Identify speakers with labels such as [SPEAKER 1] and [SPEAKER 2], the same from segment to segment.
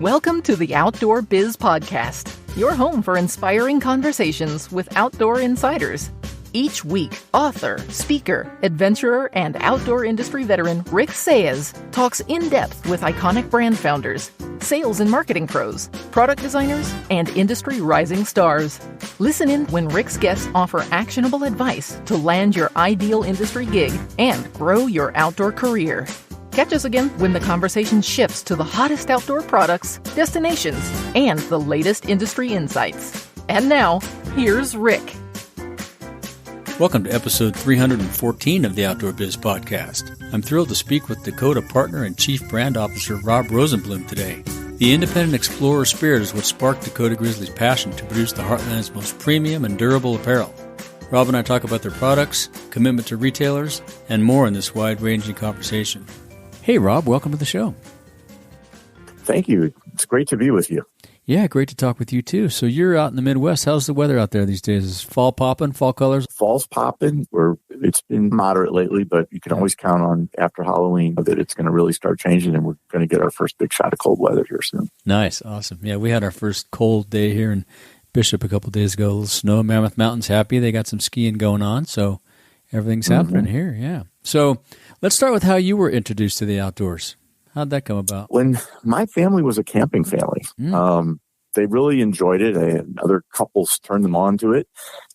[SPEAKER 1] Welcome to the Outdoor Biz Podcast, your home for inspiring conversations with outdoor insiders. Each week, author, speaker, adventurer, and outdoor industry veteran Rick Saez talks in depth with iconic brand founders, sales and marketing pros, product designers, and industry rising stars. Listen in when Rick's guests offer actionable advice to land your ideal industry gig and grow your outdoor career. Catch us again when the conversation shifts to the hottest outdoor products, destinations, and the latest industry insights. And now, here's Rick.
[SPEAKER 2] Welcome to episode 314 of the Outdoor Biz Podcast. I'm thrilled to speak with Dakota partner and Chief Brand Officer Rob Rosenblum today. The independent explorer spirit is what sparked Dkota Grizzly's passion to produce the heartland's most premium and durable apparel. Rob and I talk about their products, commitment to retailers, and more in this wide-ranging conversation. Hey, Rob, welcome to the show.
[SPEAKER 3] Thank you. It's great to be with you.
[SPEAKER 2] Yeah, great to talk with you, too. So you're out in the Midwest. How's the weather out there these days? Is fall popping, fall colors?
[SPEAKER 3] Fall's popping. It's been moderate lately, but you can always count on after Halloween that it's going to really start changing, and we're going to get our first big shot of cold weather here soon.
[SPEAKER 2] Nice. Awesome. Yeah, we had our first cold day here in Bishop a couple days ago. A little snow. Mammoth Mountain's happy. They got some skiing going on, so everything's happening here. Yeah. So let's start with how you were introduced to the outdoors. How'd that come about?
[SPEAKER 3] When my family was a camping family, they really enjoyed it. Other couples turned them on to it,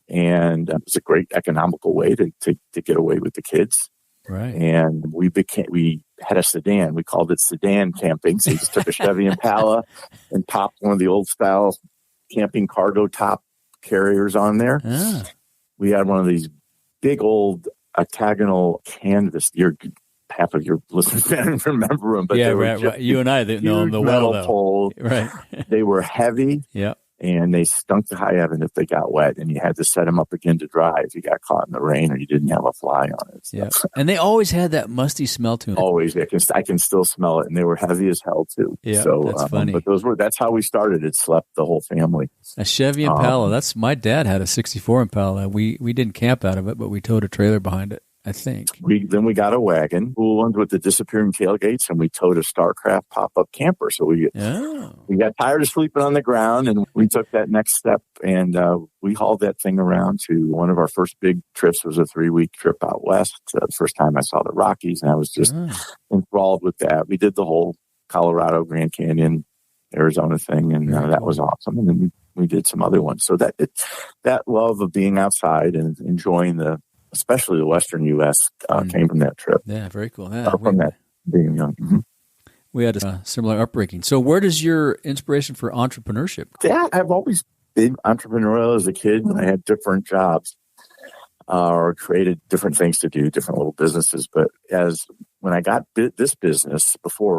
[SPEAKER 3] and it was a great economical way to get away with the kids.
[SPEAKER 2] Right.
[SPEAKER 3] And we had a sedan. We called it sedan camping. So we just took a Chevy Impala and popped one of the old style camping cargo top carriers on there. We had one of these big old octagonal canvas. Half of your listeners don't remember them, but
[SPEAKER 2] yeah,
[SPEAKER 3] they were
[SPEAKER 2] right. You and I know them the well, though.
[SPEAKER 3] Pole.
[SPEAKER 2] Right.
[SPEAKER 3] They were heavy.
[SPEAKER 2] Yeah.
[SPEAKER 3] And they stunk to high heaven if they got wet, and you had to set them up again to dry if you got caught in the rain or you didn't have a fly on it.
[SPEAKER 2] Yeah. And they always had that musty smell to them.
[SPEAKER 3] Always. I can still smell it, and they were heavy as hell too.
[SPEAKER 2] Yeah,
[SPEAKER 3] so,
[SPEAKER 2] that's funny.
[SPEAKER 3] But that's how we started. It slept the whole family.
[SPEAKER 2] A Chevy Impala. My dad had a 64 Impala. We didn't camp out of it, but we towed a trailer behind it, I think.
[SPEAKER 3] Then we got a wagon, cool ones with the disappearing tailgates, and we towed a StarCraft pop-up camper. So we got tired of sleeping on the ground, and we took that next step, and we hauled that thing around to one of our first big trips. Was a 3-week trip out west. The first time I saw the Rockies, and I was just enthralled with that. We did the whole Colorado, Grand Canyon, Arizona thing, and that was awesome. And then we did some other ones. So that love of being outside and enjoying especially the Western U.S. Came from that trip.
[SPEAKER 2] Yeah, very cool. Yeah,
[SPEAKER 3] from that being young. Mm-hmm.
[SPEAKER 2] We had a similar upbringing. So where does your inspiration for entrepreneurship come?
[SPEAKER 3] Yeah, I've always been entrepreneurial as a kid. I had different jobs or created different things to do, different little businesses. But when I got this business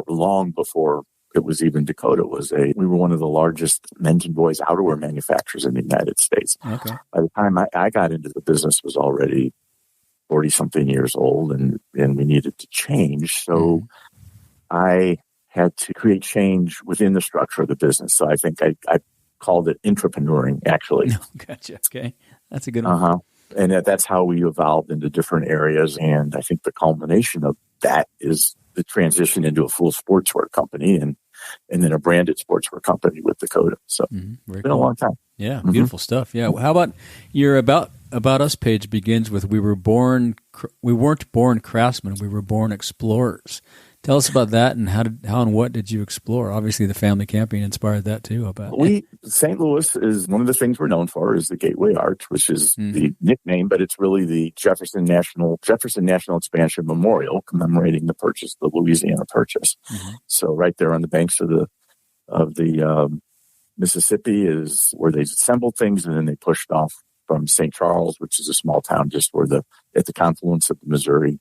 [SPEAKER 3] long before it was even Dakota, we were one of the largest men's and boys outerwear manufacturers in the United States.
[SPEAKER 2] Okay.
[SPEAKER 3] By the time I got into the business, was already 40-something years old, and we needed to change. So I had to create change within the structure of the business. So I think I called it intrapreneuring, actually.
[SPEAKER 2] Gotcha. Okay. That's a good one.
[SPEAKER 3] And that's how we evolved into different areas. And I think the culmination of that is the transition into a full sportswear company and then a branded sportswear company with Dakota. So it's been a long time.
[SPEAKER 2] Yeah, beautiful stuff. Yeah. How about your About Us page begins with, we weren't born craftsmen, we were born explorers. Tell us about that, and how and what did you explore? Obviously, the family camping inspired that too.
[SPEAKER 3] St. Louis is one of the things we're known for is the Gateway Arch, which is the nickname, but it's really the Jefferson National Expansion Memorial, commemorating the Louisiana Purchase. So right there on the banks of the Mississippi is where they assembled things, and then they pushed off from St. Charles, which is a small town just at the confluence of the Missouri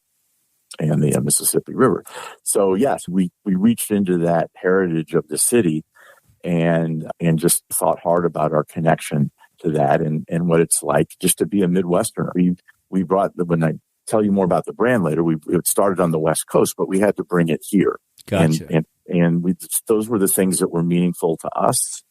[SPEAKER 3] and the Mississippi River. So yes, we reached into that heritage of the city and just thought hard about our connection to that and what it's like just to be a Midwesterner. We brought when I tell you more about the brand later, it started on the West Coast, but we had to bring it here.
[SPEAKER 2] Gotcha.
[SPEAKER 3] And those were the things that were meaningful to us.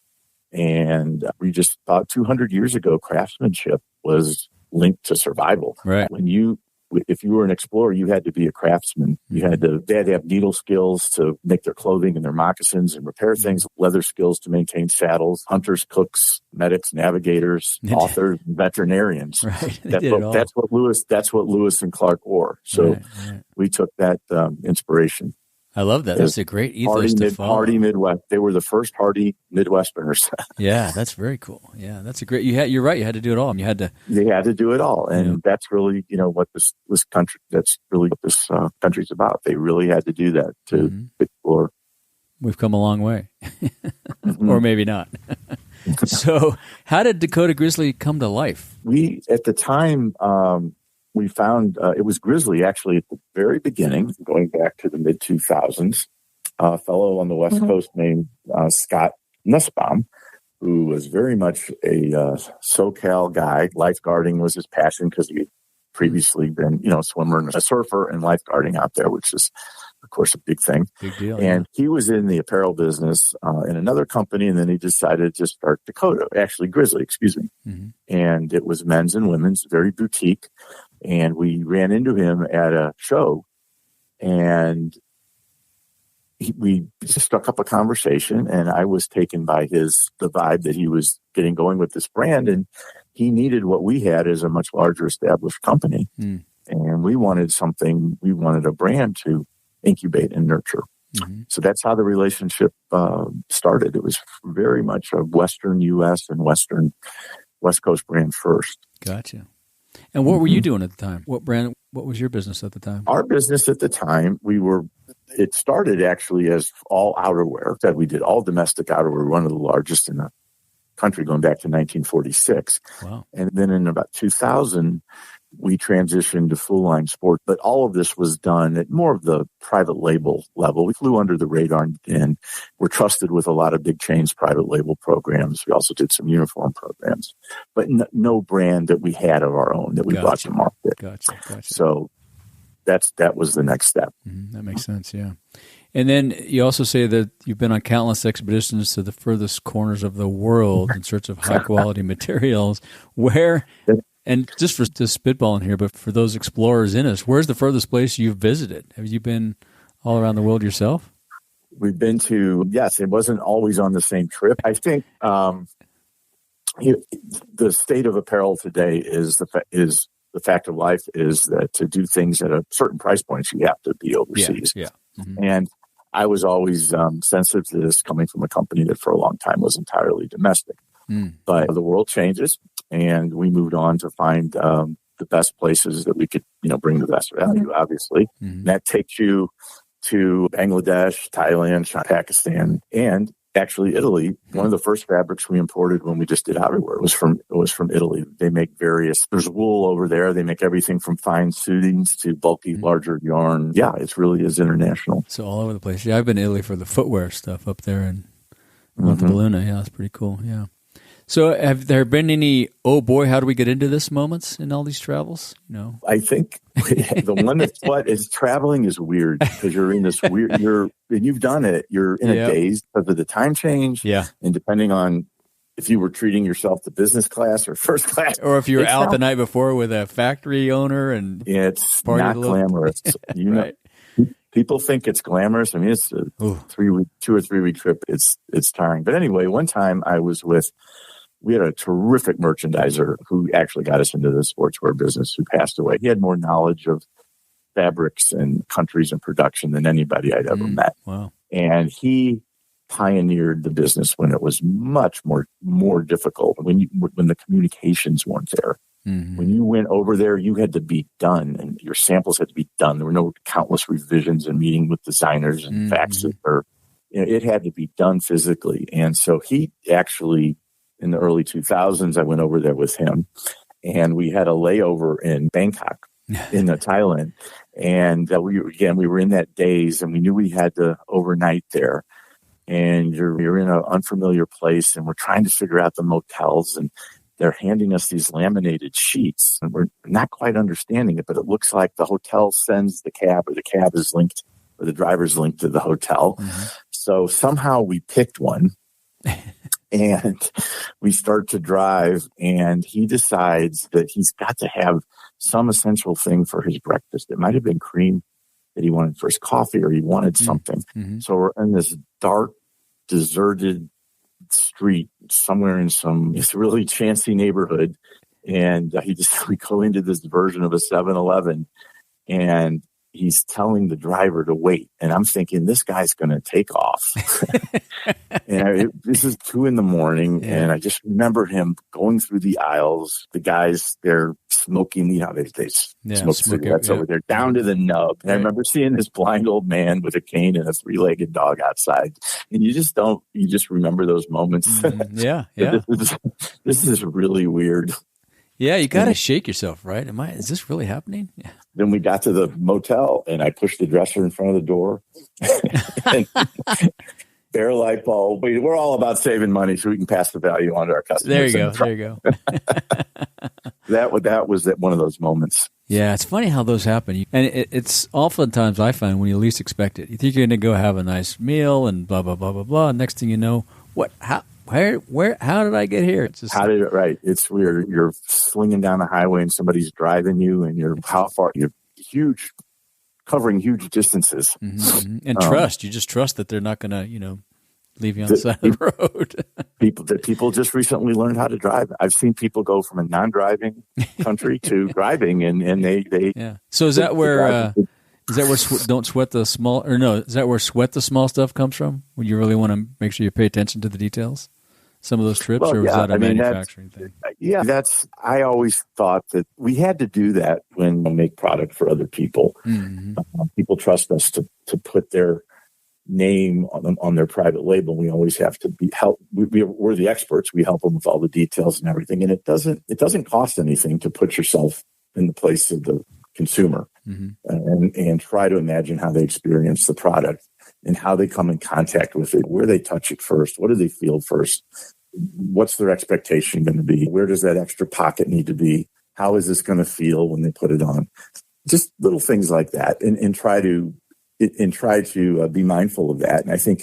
[SPEAKER 3] And we just thought 200 years ago, craftsmanship was linked to survival.
[SPEAKER 2] Right.
[SPEAKER 3] When you if you were an explorer, you had to be a craftsman. They had to have needle skills to make their clothing and their moccasins and repair things, leather skills to maintain saddles, hunters, cooks, medics, navigators, authors, and veterinarians.
[SPEAKER 2] Right.
[SPEAKER 3] That's what Lewis and Clark wore. So we took that inspiration.
[SPEAKER 2] I love that. That's a great ethos to follow.
[SPEAKER 3] Hardy Midwest. They were the first hardy Midwesterners.
[SPEAKER 2] Yeah, that's very cool. Yeah, that's a great. You're right. You had to do it all. They had to
[SPEAKER 3] do it all, and that's really what this country. That's really what this country's about. They really had to do that to explore.
[SPEAKER 2] We've come a long way, or maybe not. So, how did Dkota Grizzly come to life?
[SPEAKER 3] We at the time. We found it was Grizzly actually at the very beginning, going back to the mid-2000s. A fellow on the West Coast named Scott Nussbaum, who was very much a SoCal guy. Lifeguarding was his passion because he had previously been, a swimmer and a surfer and lifeguarding out there, which is, of course, a big thing.
[SPEAKER 2] Big deal.
[SPEAKER 3] And he was in the apparel business in another company, and then he decided to start Grizzly, excuse me. And it was men's and women's, very boutique. And we ran into him at a show, and we just struck up a conversation, and I was taken by the vibe that he was getting going with this brand, and he needed what we had as a much larger established company. And we wanted a brand to incubate and nurture. So that's how the relationship started. It was very much a Western U.S. and West Coast brand first.
[SPEAKER 2] Gotcha. And what were you doing at the time? What was your business at the time?
[SPEAKER 3] Our business at the time, it started actually as all outerwear. That we did all domestic outerwear, one of the largest in the country going back to 1946.
[SPEAKER 2] Wow.
[SPEAKER 3] And then in about 2000, we transitioned to full line sport. But all of this was done at more of the private label level. We flew under the radar and were trusted with a lot of big chains, private label programs. We also did some uniform programs, but no brand that we had of our own that we brought to market.
[SPEAKER 2] Gotcha.
[SPEAKER 3] So that was the next step.
[SPEAKER 2] That makes sense, yeah. And then you also say that you've been on countless expeditions to the furthest corners of the world in search of high-quality materials. Where, and just for spitballing here, but for those explorers in us, where's the furthest place you've visited? Have you been all around the world yourself?
[SPEAKER 3] We've been to, yes, it wasn't always on the same trip. I think the state of apparel today is the fact of life is that to do things at a certain price point, you have to be overseas.
[SPEAKER 2] Yeah.
[SPEAKER 3] And I was always sensitive to this coming from a company that for a long time was entirely domestic. But the world changes, and we moved on to find the best places that we could, bring the best value, obviously. And that takes you to Bangladesh, Thailand, Pakistan, and actually Italy. One of the first fabrics we imported when we just did outerwear was from Italy. They make there's wool over there. They make everything from fine suitings to bulky, larger yarn. Yeah, it really is international.
[SPEAKER 2] So all over the place. Yeah, I've been to Italy for the footwear stuff up there in Montebelluna. Yeah, it's pretty cool. Yeah. So have there been any, oh boy, how do we get into this moments in all these travels?
[SPEAKER 3] I think the one that's traveling is weird because you're in this weird, and you've done it, you're in a daze because of the time change.
[SPEAKER 2] Yeah.
[SPEAKER 3] And depending on if you were treating yourself to business class or first class.
[SPEAKER 2] Or if you were out the night before with a factory owner and
[SPEAKER 3] it's not glamorous.
[SPEAKER 2] Right.
[SPEAKER 3] People think it's glamorous. I mean, it's a 2 or 3 week trip. It's tiring. But anyway, one time we had a terrific merchandiser who actually got us into the sportswear business who passed away. He had more knowledge of fabrics and countries and production than anybody I'd ever met.
[SPEAKER 2] Wow.
[SPEAKER 3] And he pioneered the business when it was much more difficult, when the communications weren't there. When you went over there, you had to be done, and your samples had to be done. There were no countless revisions and meeting with designers and faxes. It had to be done physically. And so he actually, in the early 2000s, I went over there with him, and we had a layover in Bangkok, in Thailand. And we were in that daze, and we knew we had to overnight there. And you're in an unfamiliar place, and we're trying to figure out the motels, and they're handing us these laminated sheets, and we're not quite understanding it, but it looks like the hotel sends the cab, or the cab is linked, or the driver's linked to the hotel. So somehow we picked one, and we start to drive, and he decides that he's got to have some essential thing for his breakfast. It might have been cream that he wanted for his coffee, or he wanted something. Mm-hmm. So we're in this dark, deserted street somewhere in this really chancy neighborhood. And we go into this version of a 7-Eleven, and he's telling the driver to wait. And I'm thinking, this guy's going to take off. This is 2 a.m. And I just remember him going through the aisles. The guys, they're smoking, they smoke cigarettes over there down to the nub. And I remember seeing this blind old man with a cane and a 3-legged dog outside. And you just remember those moments.
[SPEAKER 2] Yeah.
[SPEAKER 3] This is really weird.
[SPEAKER 2] Yeah, you got to shake yourself, right? Is this really happening? Yeah.
[SPEAKER 3] Then we got to the motel, and I pushed the dresser in front of the door. Bare light bulb. We're all about saving money so we can pass the value on to our customers.
[SPEAKER 2] There you go.
[SPEAKER 3] That was one of those moments.
[SPEAKER 2] Yeah, it's funny how those happen. And it's oftentimes, I find, when you least expect it. You think you're going to go have a nice meal and blah, blah, blah, blah, blah. Next thing you know, how did I get here?
[SPEAKER 3] Right. It's weird. You're swinging down the highway and somebody's driving you, and you're covering huge distances.
[SPEAKER 2] Mm-hmm. And trust. You just trust that they're not going to, leave you on the side of the road.
[SPEAKER 3] People just recently learned how to drive. I've seen people go from a non-driving country to driving, and they.
[SPEAKER 2] Yeah. So is that where? Is that where don't sweat the small, or no? Is that where sweat the small stuff comes from? When you really want to make sure you pay attention to the details, some of those trips, or was that a manufacturing thing?
[SPEAKER 3] Yeah, I always thought that we had to do that when we make product for other people. Mm-hmm. People trust us to put their name on their private label. We always have to we're the experts. We help them with all the details and everything, and it doesn't cost anything to put yourself in the place of the consumer. Mm-hmm. And try to imagine how they experience the product and how they come in contact with it, where they touch it first, what do they feel first, what's their expectation going to be, where does that extra pocket need to be, how is this going to feel when they put it on, just little things like that, and try to be mindful of that. And I think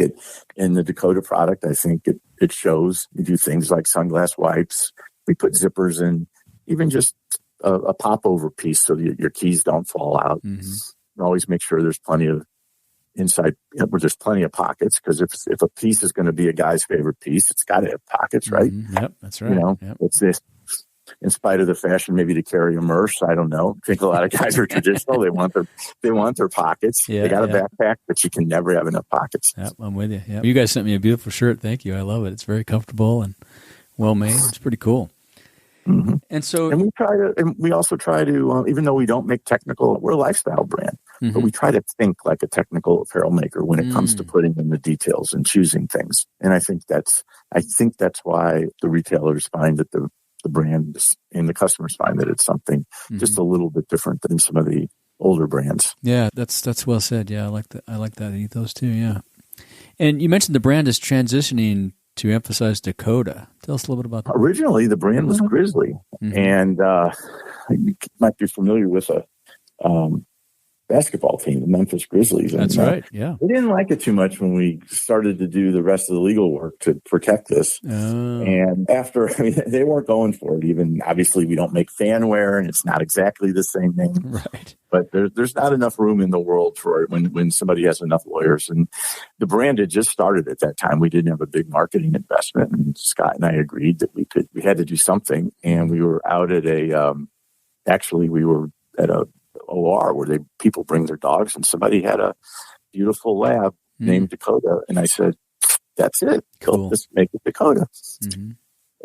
[SPEAKER 3] in the Dakota product, I think it shows. We do things like sunglass wipes, we put zippers in, even just a pop-over piece so that your keys don't fall out. Mm-hmm. Always make sure there's plenty of inside, where there's plenty of pockets, because if a piece is going to be a guy's favorite piece, it's got to have pockets, right?
[SPEAKER 2] Mm-hmm. Yep, that's right.
[SPEAKER 3] It's this. In spite of the fashion, maybe to carry a purse, I don't know. I think a lot of guys are traditional. They want their pockets. Yeah, they got a backpack, but you can never have enough pockets.
[SPEAKER 2] Yep, I'm with you. Yep. You guys sent me a beautiful shirt. Thank you. I love it. It's very comfortable and well made. It's pretty cool.
[SPEAKER 3] Mm-hmm.
[SPEAKER 2] And
[SPEAKER 3] we also try to, even though we don't make technical, we're a lifestyle brand, mm-hmm. but we try to think like a technical apparel maker when it comes to putting in the details and choosing things. And I think that's why the retailers find that the brand and the customers find that it's something just a little bit different than some of the older brands.
[SPEAKER 2] Yeah, that's well said. Yeah, I like that ethos too. Yeah. And you mentioned the brand is transitioning to emphasize Dakota. Tell us a little bit about that.
[SPEAKER 3] Originally, the brand was Grizzly, and you might be familiar with a basketball team, the Memphis Grizzlies.
[SPEAKER 2] That's right, yeah.
[SPEAKER 3] We didn't like it too much when we started to do the rest of the legal work to protect this. Oh. And they weren't going for it. Even, obviously, we don't make fanwear, and it's not exactly the same name.
[SPEAKER 2] Right.
[SPEAKER 3] But there's not enough room in the world for it when somebody has enough lawyers. And the brand had just started at that time. We didn't have a big marketing investment, and Scott and I agreed that we had to do something. And we were out at we were at a OR where people bring their dogs, and somebody had a beautiful lab named Dakota, and I said, "That's it.
[SPEAKER 2] Cool.
[SPEAKER 3] Let's make it Dakota." Mm-hmm.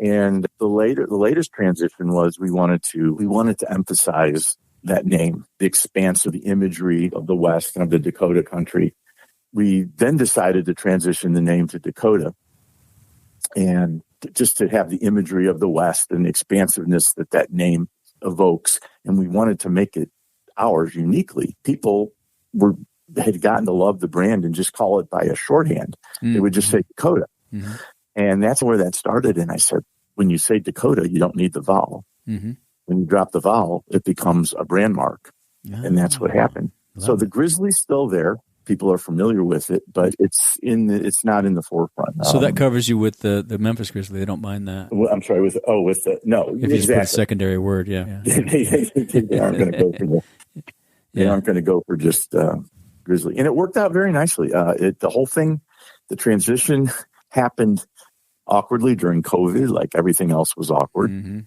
[SPEAKER 3] And the latest transition was we wanted to emphasize that name, the expanse of the imagery of the West and of the Dakota country. We then decided to transition the name to Dakota, and just to have the imagery of the West and the expansiveness that name evokes, and we wanted to make it ours uniquely. People had gotten to love the brand and just call it by a shorthand. Mm-hmm. They would just say Dakota. Mm-hmm. And that's where that started. And I said, when you say Dakota, you don't need the vowel. Mm-hmm. When you drop the vowel, it becomes a brand mark. Oh, and that's what happened. So the Grizzly's still there. People are familiar with it, but it's not in the forefront.
[SPEAKER 2] So that covers you with the Memphis Grizzly. They don't mind that.
[SPEAKER 3] I'm sorry. No.
[SPEAKER 2] If you just put a secondary word, yeah.
[SPEAKER 3] They aren't going to go for they aren't going to go for just Grizzly, and it worked out very nicely. The whole thing, the transition happened awkwardly during COVID, like everything else was awkward,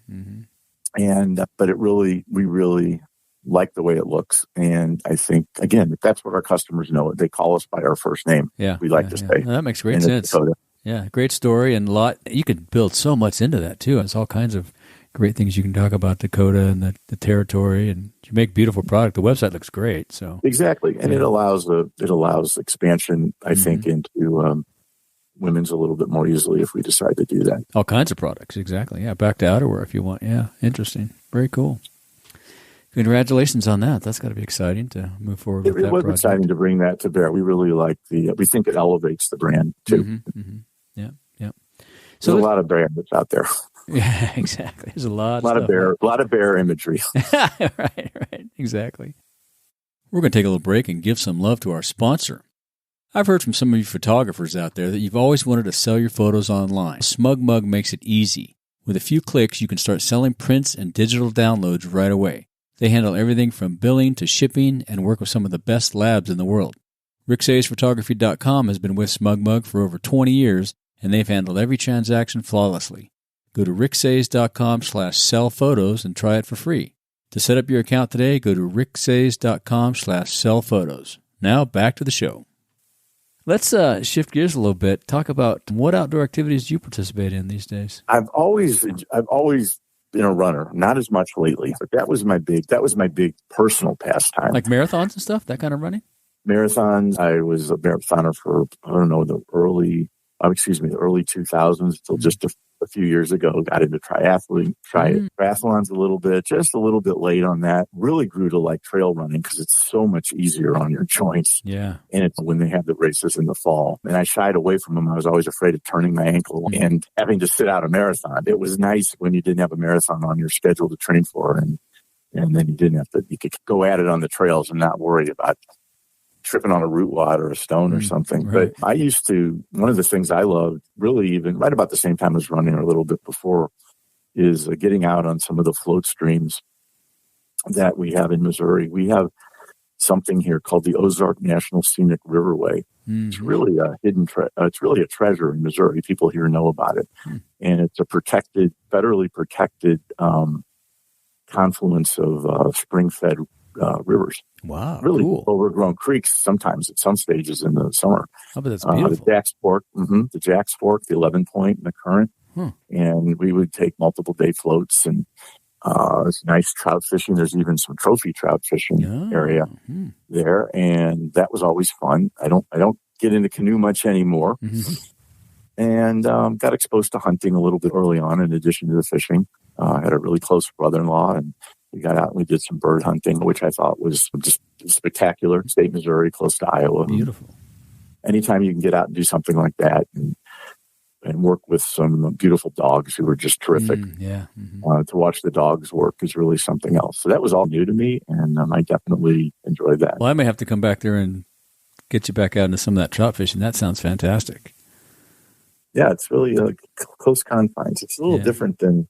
[SPEAKER 3] but we really like the way it looks. And I think, again, that's what our customers know. They call us by our first name.
[SPEAKER 2] Yeah.
[SPEAKER 3] We like to say.
[SPEAKER 2] Well, that makes great sense.
[SPEAKER 3] Dakota.
[SPEAKER 2] Yeah. Great story. And you could build so much into that too. There's all kinds of great things you can talk about Dakota and the territory, and you make beautiful product. The website looks great. So
[SPEAKER 3] exactly. And it allows expansion, I think, into women's a little bit more easily if we decide to do that.
[SPEAKER 2] All kinds of products. Exactly. Yeah. Back to outerwear if you want. Yeah. Interesting. Very cool. Congratulations on that. That's got to be exciting to move forward with that project. It was
[SPEAKER 3] exciting to bring that to bear. We really like we think it elevates the brand too.
[SPEAKER 2] Yeah.
[SPEAKER 3] So there's a lot of bear that's out there.
[SPEAKER 2] Yeah, exactly. There's a lot
[SPEAKER 3] of bear imagery.
[SPEAKER 2] Right. Exactly. We're going to take a little break and give some love to our sponsor. I've heard from some of you photographers out there that you've always wanted to sell your photos online. SmugMug makes it easy. With a few clicks, you can start selling prints and digital downloads right away. They handle everything from billing to shipping and work with some of the best labs in the world. RickSayesPhotography.com has been with SmugMug for over 20 years, and they've handled every transaction flawlessly. Go to ricksayes.com/sellphotos and try it for free. To set up your account today, go to ricksayes.com/sellphotos. Now back to the show. Let's shift gears a little bit. Talk about what outdoor activities do you participate in these days?
[SPEAKER 3] I've always been a runner, not as much lately, but that was my big personal pastime.
[SPEAKER 2] Like marathons and stuff, that kind of running?
[SPEAKER 3] Marathons. I was a marathoner for, the early 2000s until just a few years ago. Got into triathlons a little bit, just a little bit late on that. Really grew to like trail running because it's so much easier on your joints.
[SPEAKER 2] Yeah.
[SPEAKER 3] And it's when they have the races in the fall. And I shied away from them. I was always afraid of turning my ankle and having to sit out a marathon. It was nice when you didn't have a marathon on your schedule to train for, and then you could go at it on the trails and not worry about tripping on a root wad or a stone or something.
[SPEAKER 2] Right.
[SPEAKER 3] But one of the things I loved, really even right about the same time as running or a little bit before, is getting out on some of the float streams that we have in Missouri. We have something here called the Ozark National Scenic Riverway. It's really a it's really a treasure in Missouri. People here know about it. And it's a federally protected confluence of spring-fed rivers.
[SPEAKER 2] Wow,
[SPEAKER 3] really
[SPEAKER 2] cool.
[SPEAKER 3] Overgrown creeks sometimes at some stages in the summer.
[SPEAKER 2] Oh, but that's beautiful.
[SPEAKER 3] The Jack's Fork, the 11 Point, and the Current. And we would take multiple day floats, and it's nice trout fishing. There's even some trophy trout fishing area there, and that was always fun. I don't get into canoe much anymore, and got exposed to hunting a little bit early on. In addition to the fishing, I had a really close brother-in-law, and we got out and we did some bird hunting, which I thought was just spectacular. State Missouri, close to Iowa.
[SPEAKER 2] Beautiful.
[SPEAKER 3] Anytime you can get out and do something like that and work with some beautiful dogs who were just terrific. To watch the dogs work is really something else. So that was all new to me, and I definitely enjoyed that.
[SPEAKER 2] Well, I may have to come back there and get you back out into some of that trout fishing. That sounds fantastic.
[SPEAKER 3] Yeah, it's really close confines. It's a little different than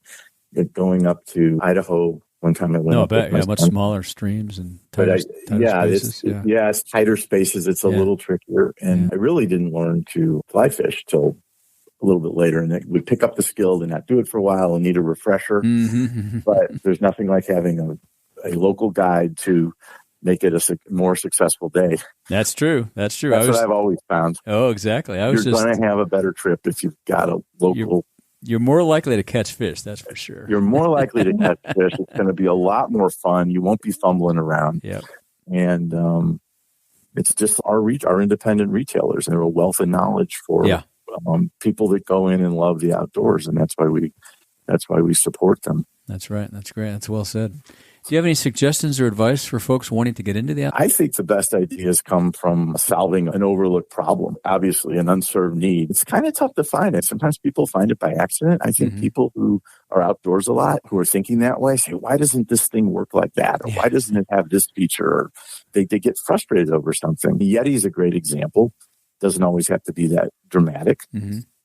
[SPEAKER 3] going up to Idaho. One time I went.
[SPEAKER 2] No, I bet. Much smaller streams and tighter spaces.
[SPEAKER 3] It's tighter spaces. It's a little trickier, and I really didn't learn to fly fish till a little bit later. And we pick up the skill and not do it for a while and need a refresher. But there's nothing like having a local guide to make it a more successful day.
[SPEAKER 2] That's true. That's
[SPEAKER 3] what I've always found.
[SPEAKER 2] Oh, exactly.
[SPEAKER 3] You're going to have a better trip if you've got a local.
[SPEAKER 2] You're more likely to catch fish, that's for sure.
[SPEAKER 3] You're more likely to catch fish. It's going to be a lot more fun. You won't be fumbling around.
[SPEAKER 2] Yeah.
[SPEAKER 3] And it's just our independent retailers. They're a wealth of knowledge for people that go in and love the outdoors, and that's why we support them.
[SPEAKER 2] That's right. That's great. That's well said. Do you have any suggestions or advice for folks wanting to get into the outdoors?
[SPEAKER 3] I think the best ideas come from solving an overlooked problem, obviously an unserved need. It's kind of tough to find it. Sometimes people find it by accident. I think people who are outdoors a lot, who are thinking that way, say, why doesn't this thing work like that? Or why doesn't it have this feature? Or they get frustrated over something. The Yeti is a great example. Doesn't always have to be that dramatic,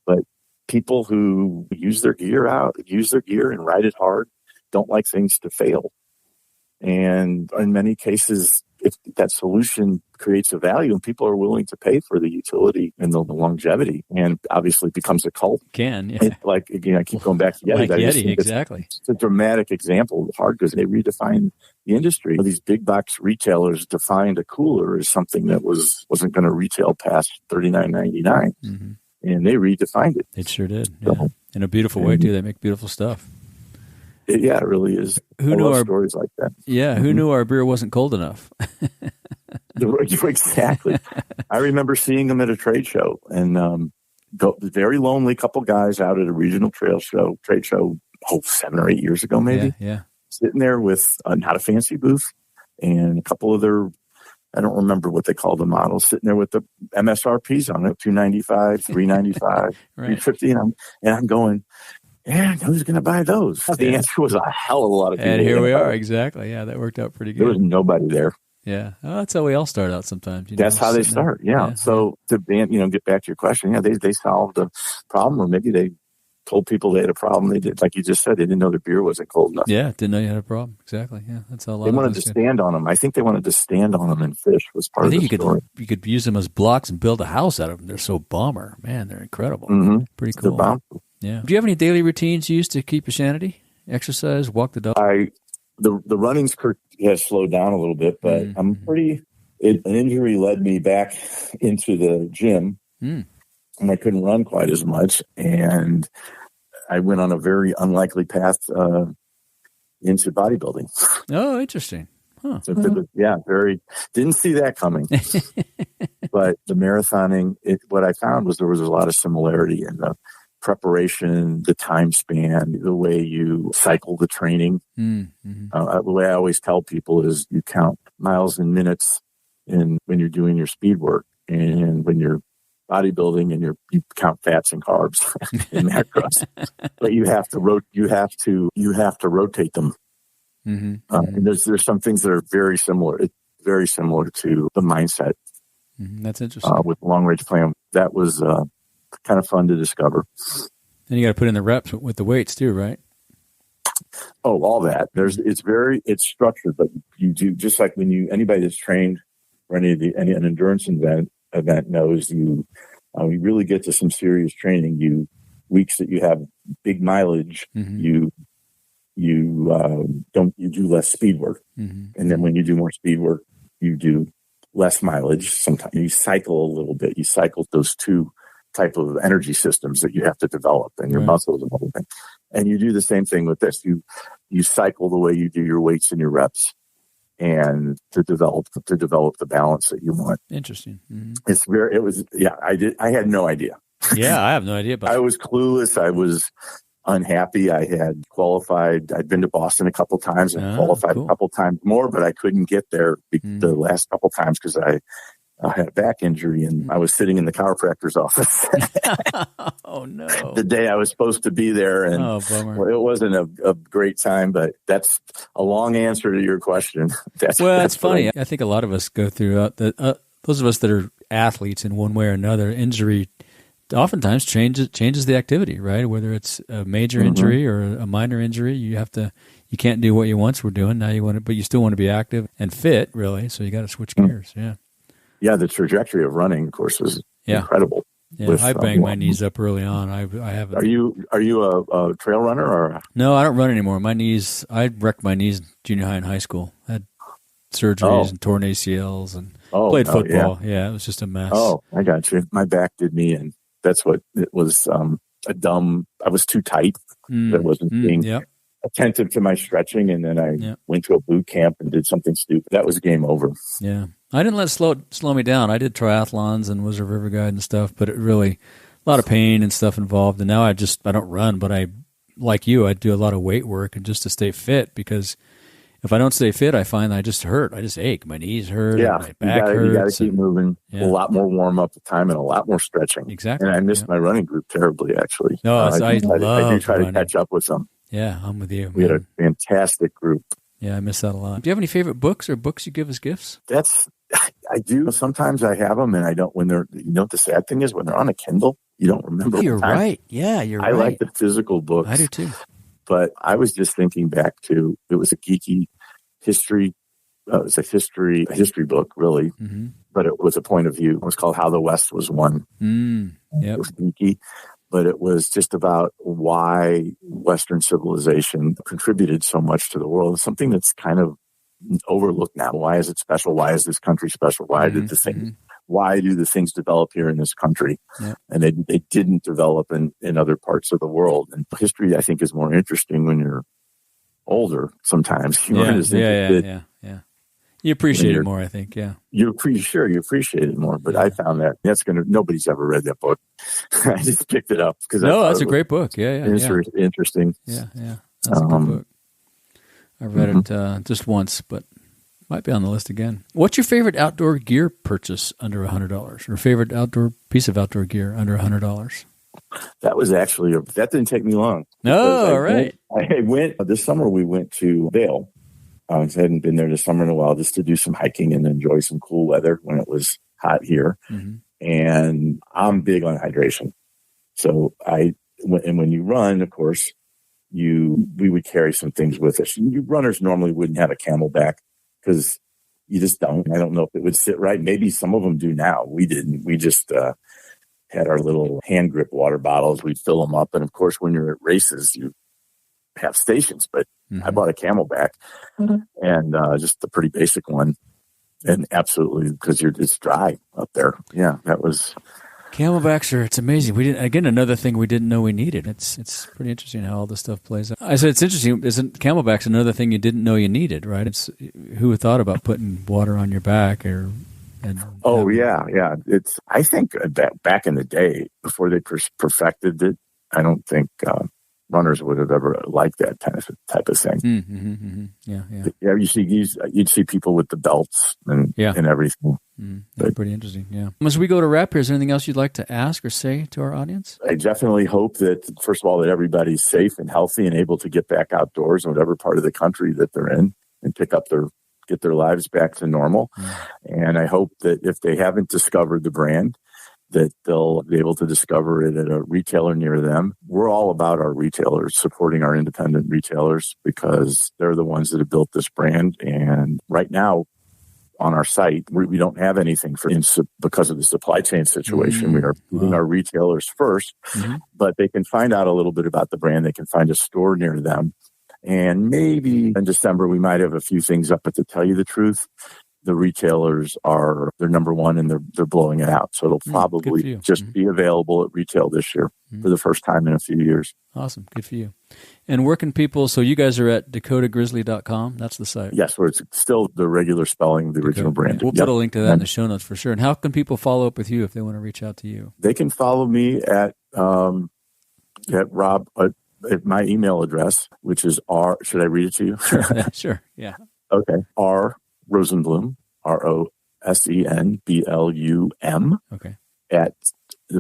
[SPEAKER 3] but people who use their gear and ride it hard don't like things to fail. And in many cases, if that solution creates a value and people are willing to pay for the utility and the longevity, and obviously becomes a cult. Like, again, I keep going back to Yeti.
[SPEAKER 2] Like Yeti, exactly.
[SPEAKER 3] It's a dramatic example of hard goods. They redefined the industry. These big box retailers defined a cooler as something that wasn't going to retail past $39.99. And they redefined it.
[SPEAKER 2] It sure did. Yeah. In a beautiful way, too. They make beautiful stuff.
[SPEAKER 3] It really is.
[SPEAKER 2] Who knew
[SPEAKER 3] stories like that?
[SPEAKER 2] Yeah, who knew our beer wasn't cold enough?
[SPEAKER 3] Exactly. I remember seeing them at a trade show, and very lonely couple guys out at a regional trade show, 7 or 8 years ago, maybe.
[SPEAKER 2] Yeah.
[SPEAKER 3] Sitting there with not a fancy booth, and a couple of their, I don't remember what they call the models, sitting there with the MSRPs on it, $295, $395, $350, and I'm going, yeah, who's going to buy those? The answer was a hell of a lot of people.
[SPEAKER 2] And here we are, exactly. Yeah, that worked out pretty good.
[SPEAKER 3] There was nobody there.
[SPEAKER 2] Yeah, well, that's how we all start out sometimes.
[SPEAKER 3] That's how they start, yeah. So to get back to your question, they solved a problem, or maybe they told people they had a problem. They did, like you just said, they didn't know their beer wasn't cold enough.
[SPEAKER 2] Yeah, didn't know you had a problem. Exactly, yeah. That's how a lot
[SPEAKER 3] they wanted to stand on them. I think they wanted to stand on them and fish was part of the story.
[SPEAKER 2] You could use them as blocks and build a house out of them. They're so bomber. Man, they're incredible. Pretty cool.
[SPEAKER 3] They're bombful.
[SPEAKER 2] Yeah. Do you have any daily routines you use to keep your sanity? Exercise, walk the dog?
[SPEAKER 3] The running has slowed down a little bit, but I'm an injury led me back into the gym, and I couldn't run quite as much, and I went on a very unlikely path into bodybuilding.
[SPEAKER 2] Oh, interesting. Huh.
[SPEAKER 3] So didn't see that coming. But the marathoning, what I found was there was a lot of similarity in the preparation, the time span, the way you cycle the training. The way I always tell people is you count miles and minutes when you're doing your speed work, and when you're bodybuilding and you count fats and carbs and macros. But you have to rotate them. And there's some things that are very similar. It's very similar to the mindset.
[SPEAKER 2] That's interesting.
[SPEAKER 3] With long range plan, that was kind of fun to discover.
[SPEAKER 2] And you got to put in the reps with the weights too, right?
[SPEAKER 3] Oh, all that. It's structured, but you do, just like anybody that's trained for an endurance event knows you really get to some serious training. Weeks that you have big mileage, you do less speed work. And then when you do more speed work, you do less mileage. Sometimes you cycle a little bit. You cycle those two type of energy systems that you have to develop in your muscles and everything. And you do the same thing with this. You cycle the way you do your weights and your reps, and to develop the balance that you want.
[SPEAKER 2] Interesting.
[SPEAKER 3] I had no idea.
[SPEAKER 2] Yeah, I have no idea.
[SPEAKER 3] I was clueless. I was unhappy. I had qualified. I'd been to Boston a couple times and qualified a couple times more, but I couldn't get there the last couple times because I had a back injury, and I was sitting in the chiropractor's office.
[SPEAKER 2] Oh, no.
[SPEAKER 3] The day I was supposed to be there, and it wasn't a great time, but that's a long answer to your question.
[SPEAKER 2] That's funny. I think a lot of us go through, those of us that are athletes in one way or another, injury oftentimes changes the activity, right? Whether it's a major injury or a minor injury, you can't do what you once were doing. Now but you still want to be active and fit, really, so you got to switch gears,
[SPEAKER 3] Yeah, the trajectory of running, of course, was incredible.
[SPEAKER 2] Yeah, I banged my knees up early on. I have.
[SPEAKER 3] Are you a trail runner or?
[SPEAKER 2] No, I don't run anymore. My knees. I wrecked my knees in junior high and high school. I had surgeries and torn ACLs and played football. Yeah, it was just a mess. Oh,
[SPEAKER 3] I got you. My back did me in. That's what it was. I was too tight. That wasn't being attentive to my stretching, and then I went to a boot camp and did something stupid. That was game over.
[SPEAKER 2] Yeah. I didn't let it slow me down. I did triathlons and was a river guide and stuff, but it really, a lot of pain and stuff involved. And now I don't run, but like you, I do a lot of weight work and just to stay fit, because If I don't stay fit, I find I just hurt. I just ache. My knees hurt.
[SPEAKER 3] Yeah,
[SPEAKER 2] My back hurts.
[SPEAKER 3] You got to keep moving. A lot more warm up time and a lot more stretching.
[SPEAKER 2] Exactly.
[SPEAKER 3] And I miss my running group terribly, actually.
[SPEAKER 2] No, I
[SPEAKER 3] do try to catch up with them.
[SPEAKER 2] Yeah, I'm with you.
[SPEAKER 3] We had a fantastic group.
[SPEAKER 2] Yeah, I miss that a lot. Do you have any favorite books or books you give as gifts?
[SPEAKER 3] I do. Sometimes I have them, and I don't. When they're, the sad thing is when they're on a Kindle, you don't remember.
[SPEAKER 2] Oh, you're right. Yeah, you're right.
[SPEAKER 3] I like the physical books.
[SPEAKER 2] I do too.
[SPEAKER 3] But I was just thinking back to, it was a geeky history. It was a history book, really. Mm-hmm. But it was a point of view. It was called How the West Was Won. It was geeky, but it was just about why Western civilization contributed so much to the world. It's something that's kind of overlooked now. Why is it special? Why is this country special? Why did the things? Why do the things develop here in this country? And they didn't develop in other parts of the world. And history, I think, is more interesting when you're older. Sometimes you aren't as interested.
[SPEAKER 2] Yeah. You appreciate it more, I think. Yeah,
[SPEAKER 3] you appreciate it more. But I found that nobody's ever read that book. I just picked it up because
[SPEAKER 2] that's a great book.
[SPEAKER 3] Interesting.
[SPEAKER 2] Yeah. That's a good book. I read it just once, but might be on the list again. What's your favorite outdoor gear purchase under $100, or favorite outdoor piece of outdoor gear under $100?
[SPEAKER 3] That was actually that didn't take me long.
[SPEAKER 2] Oh, all right.
[SPEAKER 3] I went this summer. We went to Vail. I hadn't been there this summer in a while, just to do some hiking and enjoy some cool weather when it was hot here. And I'm big on hydration, so when you run, of course, we would carry some things with us. You runners normally wouldn't have a Camelback because you just don't. I don't know if it would sit right. Maybe some of them do now. We didn't. We just had our little hand grip water bottles. We'd fill them up, and of course, when you're at races, you have stations. But I bought a Camelback, and just a pretty basic one, and absolutely because it's dry up there. Yeah, that was.
[SPEAKER 2] Camelbacks it's amazing. Another thing we didn't know we needed. It's pretty interesting how all this stuff plays out. I said it's interesting. Isn't Camelbacks another thing you didn't know you needed, right? It's who would thought about putting water on your back I think back in the day before they perfected it, I don't think runners would have ever liked that type of thing. Yeah. You'd see people with the belts and everything. That's pretty interesting. Yeah. As we go to wrap here, is there anything else you'd like to ask or say to our audience?
[SPEAKER 3] I definitely hope that, first of all, that everybody's safe and healthy and able to get back outdoors in whatever part of the country that they're in and get their lives back to normal. And I hope that if they haven't discovered the brand, that they'll be able to discover it at a retailer near them. We're all about our retailers, supporting our independent retailers, because they're the ones that have built this brand. And right now on our site, we don't have anything because of the supply chain situation. We are putting our retailers first, but they can find out a little bit about the brand. They can find a store near them. And maybe in December, we might have a few things up, but to tell you the truth, the retailers they're number one and they're blowing it out. So it'll probably just be available at retail this year for the first time in a few years.
[SPEAKER 2] Awesome. Good for you. And where can people, so you guys are at DakotaGrizzly.com. That's the site.
[SPEAKER 3] Yes, where it's still the regular spelling, the original brand.
[SPEAKER 2] We'll put a link to that in the show notes for sure. And how can people follow up with you if they want to reach out to you?
[SPEAKER 3] They can follow me at Rob, at my email address, which is should I read it to you?
[SPEAKER 2] Sure. Yeah.
[SPEAKER 3] Okay. R Rosenblum, Rosenblum,
[SPEAKER 2] okay,
[SPEAKER 3] at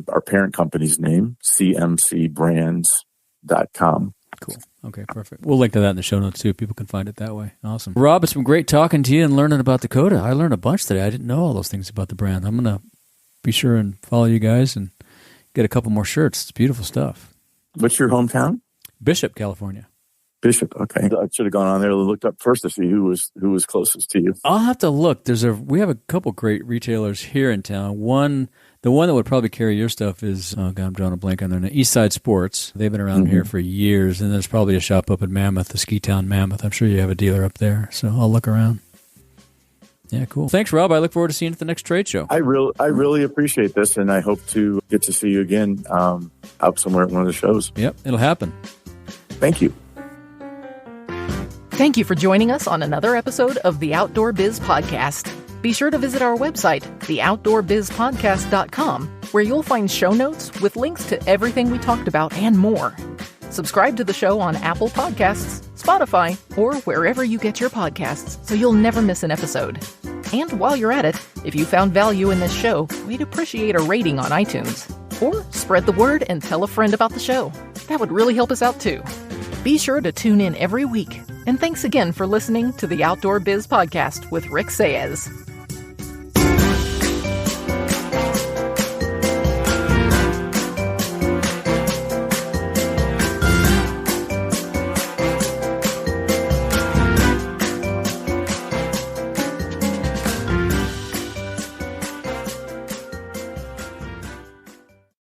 [SPEAKER 3] our parent company's name, cmcbrands.com.
[SPEAKER 2] Cool. Okay, perfect. We'll link to that in the show notes too. People can find it that way. Awesome. Rob, it's been great talking to you and learning about Dakota. I learned a bunch today. I didn't know all those things about the brand. I'm going to be sure and follow you guys and get a couple more shirts. It's beautiful stuff.
[SPEAKER 3] What's your hometown?
[SPEAKER 2] Bishop, California.
[SPEAKER 3] Bishop, okay. I should have gone on there and looked up first to see who was closest to you.
[SPEAKER 2] I'll have to look. We have a couple great retailers here in town. The one that would probably carry your stuff is, I'm drawing a blank on their name, Eastside Sports. They've been around here for years, and there's probably a shop up in Mammoth, the Ski Town Mammoth. I'm sure you have a dealer up there, so I'll look around. Yeah, cool. Thanks, Rob. I look forward to seeing you at the next trade show.
[SPEAKER 3] I really appreciate this, and I hope to get to see you again out somewhere at one of the shows.
[SPEAKER 2] Yep, it'll happen.
[SPEAKER 3] Thank you.
[SPEAKER 1] Thank you for joining us on another episode of the Outdoor Biz Podcast. Be sure to visit our website, theoutdoorbizpodcast.com, where you'll find show notes with links to everything we talked about and more. Subscribe to the show on Apple Podcasts, Spotify, or wherever you get your podcasts so you'll never miss an episode. And while you're at it, if you found value in this show, we'd appreciate a rating on iTunes. Or spread the word and tell a friend about the show. That would really help us out too. Be sure to tune in every week. And thanks again for listening to the Outdoor Biz Podcast with Rick Saez.